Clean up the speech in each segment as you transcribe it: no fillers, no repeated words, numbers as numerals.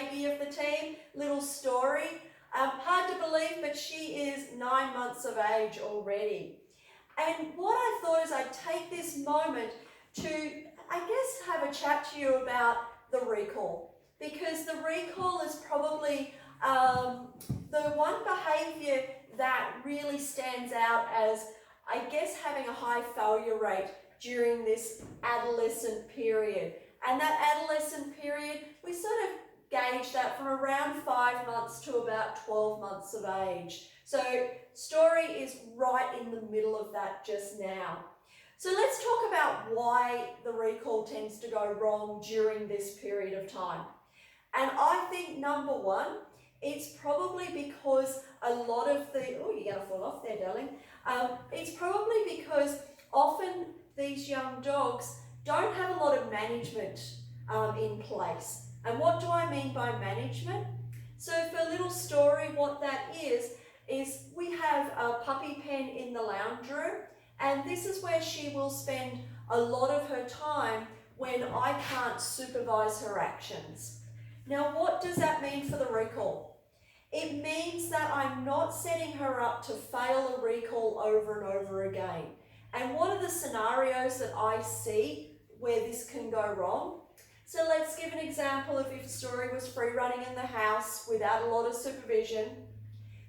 baby of the team, little Story. Hard to believe, but she is 9 months of age already. And what I thought is I'd take this moment to, I guess, have a chat to you about the recall. Because the recall is probably the one behaviour that really stands out as, I guess, having a high failure rate during this adolescent period. And that adolescent period, we sort of gauge that from around 5 months to about 12 months of age. So Story is right in the middle of that just now. So let's talk about why the recall tends to go wrong during this period of time. And I think number one, it's probably because a lot of the, oh, you're going to fall off there, darling. It's probably because often these young dogs don't have a lot of management in place. And what do I mean by management? So for little Story, what that is we have a puppy pen in the lounge room, and this is where she will spend a lot of her time when I can't supervise her actions. Now, what does that mean for the recall? It means that I'm not setting her up to fail a recall over and over again. And what are the scenarios that I see where this can go wrong? So let's give an example of if Story was free running in the house without a lot of supervision.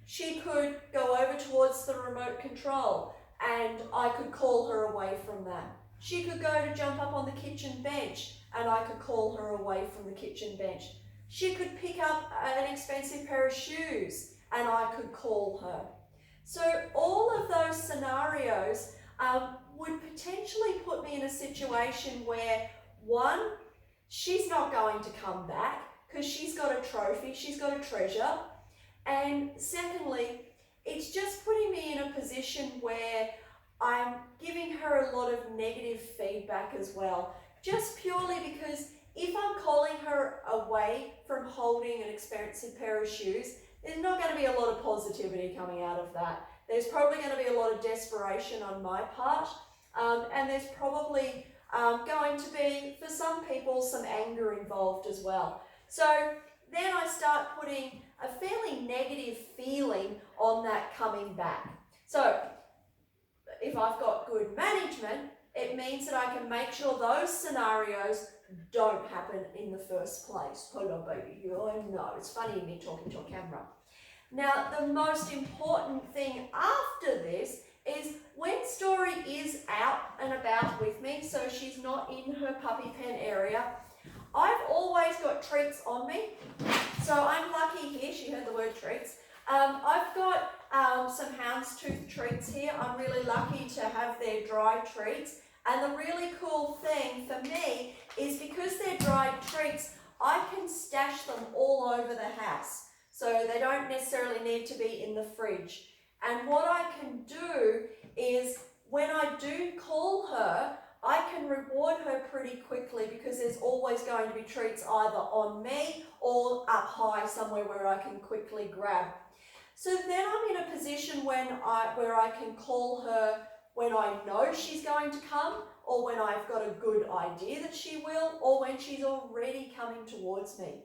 She could go over towards the remote control and I could call her away from that. She could go to jump up on the kitchen bench and I could call her away from the kitchen bench. She could pick up an expensive pair of shoes and I could call her. So all of those scenarios would potentially put me in a situation where, one, she's not going to come back because she's got a trophy, she's got a treasure. And secondly, it's just putting me in a position where I'm giving her a lot of negative feedback as well, just purely because if I'm calling her away from holding an expensive pair of shoes, there's not going to be a lot of positivity coming out of that. There's probably going to be a lot of desperation on my part, and there's probably going to be, for some people, some anger involved as well. So then I start putting a fairly negative feeling on that coming back. So if I've got good management, it means that I can make sure those scenarios don't happen in the first place. Hello, baby. I know, it's funny me talking to a camera. Now, the most important thing after this is when Story is out and about with me, so she's not in her puppy pen area, I've always got treats on me. So I'm lucky here, she heard the word treats. I've got some houndstooth treats here. I'm really lucky to have their dry treats. And the really cool thing for me is because they're dried treats, I can stash them all over the house. So they don't necessarily need to be in the fridge. And what I can do is when I do call her, I can reward her pretty quickly because there's always going to be treats either on me or up high somewhere where I can quickly grab. So then I'm in a position where I can call her when I know she's going to come, or when I've got a good idea that she will, or when she's already coming towards me.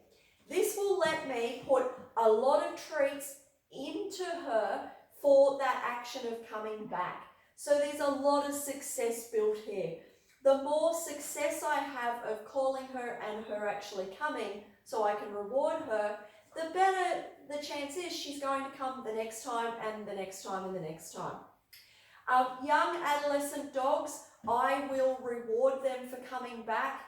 This will let me put a lot of treats into her for that action of coming back. So there's a lot of success built here. The more success I have of calling her and her actually coming so I can reward her, the better the chance is she's going to come the next time and the next time and the next time. Young adolescent dogs, I will reward them for coming back.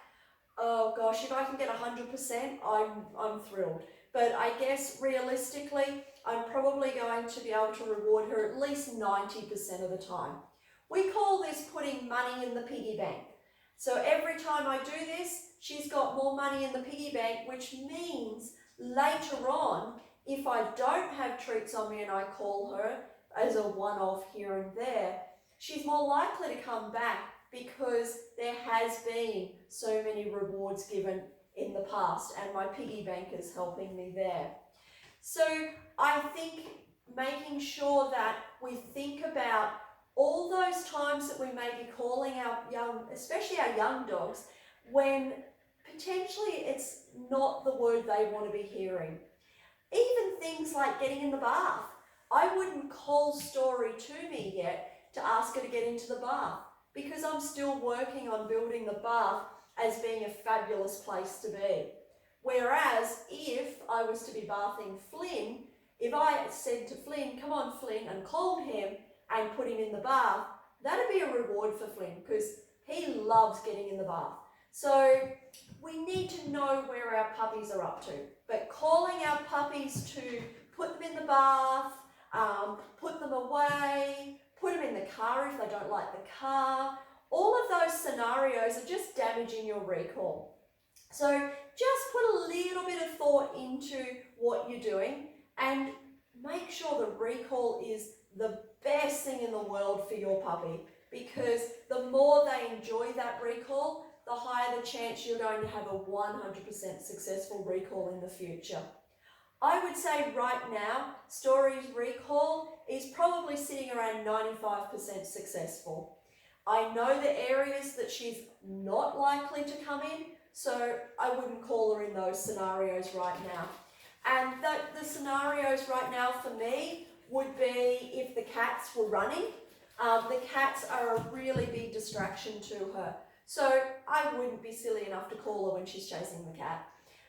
Oh gosh, if I can get 100%, I'm thrilled. But I guess realistically, I'm probably going to be able to reward her at least 90% of the time. We call this putting money in the piggy bank. So every time I do this, she's got more money in the piggy bank, which means later on, if I don't have treats on me and I call her as a one-off here and there, she's more likely to come back because there has been so many rewards given in the past and my piggy bank is helping me there. So I think making sure that we think about all those times that we may be calling our young, especially our young dogs, when potentially it's not the word they want to be hearing. Even things like getting in the bath. I wouldn't call Story to me yet to ask her to get into the bath because I'm still working on building the bath as being a fabulous place to be. Whereas if I was to be bathing Flynn, if I said to Flynn, come on Flynn, and called him and put him in the bath, that'd be a reward for Flynn because he loves getting in the bath. So we need to know where our puppies are up to. But calling our puppies to put them in the bath, put them away, put them in the car if they don't like the car, all of those scenarios are just damaging your recall. So just put a little bit of thought into what you're doing and make sure the recall is the best thing in the world for your puppy, because the more they enjoy that recall, the higher the chance you're going to have a 100% successful recall in the future. I would say right now, Story's recall is probably sitting around 95% successful. I know the areas that she's not likely to come in, so I wouldn't call her in those scenarios right now. And the scenarios right now for me would be if the cats were running. The cats are a really big distraction to her. So I wouldn't be silly enough to call her when she's chasing the cat.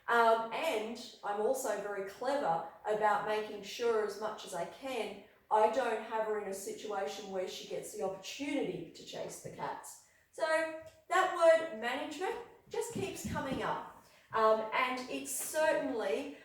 And I'm also very clever about making sure as much as I can, I don't have her in a situation where she gets the opportunity to chase the cats. So that word management just keeps coming up. And it certainly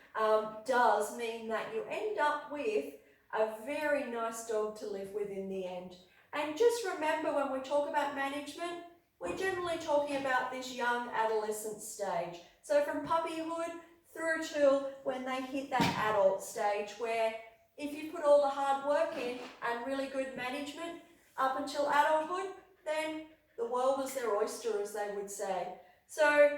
does mean that you end up with a very nice dog to live with in the end. And just remember, when we talk about management, we're generally talking about this young adolescent stage. So from puppyhood through till when they hit that adult stage, where if you put all the hard work in and really good management up until adulthood, then the world is their oyster, as they would say. So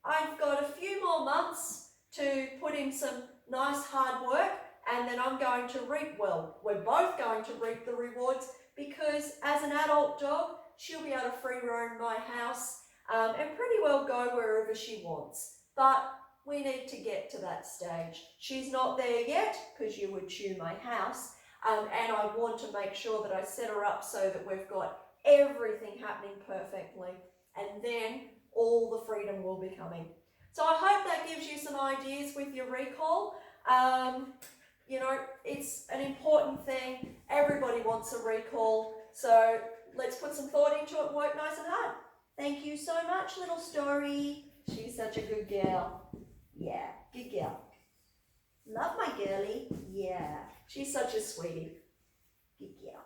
I've got a few more months to put in some nice hard work, and then I'm going to reap, well, we're both going to reap the rewards, because as an adult dog, she'll be able to free roam my house and pretty well go wherever she wants. But we need to get to that stage. She's not there yet, because you would chew my house, and I want to make sure that I set her up so that we've got everything happening perfectly, and then all the freedom will be coming. So I hope that gives you some ideas with your recall. You know, it's an important thing. Everybody wants a recall. So let's put some thought into it and work nice and hard. Thank you so much, little Story. She's such a good girl. Yeah, good girl. Love my girlie. Yeah, she's such a sweetie. Good girl.